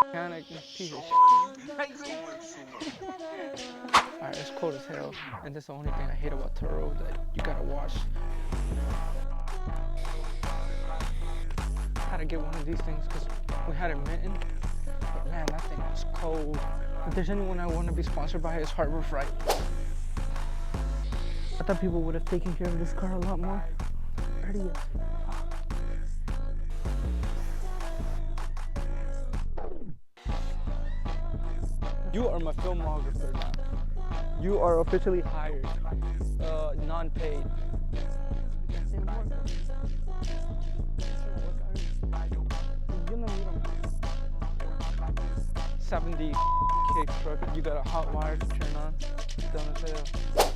mechanic, piece of shit. Alright, it's cold as hell, and that's the only thing I hate about Turo, that you gotta wash. I had to get one of these things because we had a mitten, but man, that thing was cold. If there's anyone I want to be sponsored by, it's Harbor Freight. I thought people would have taken care of this car a lot more. Dirty as fuck. You are my filmographer now. You are officially hired, non-paid. 70 kick truck. You got a hot wire to turn on. Dumb as hell.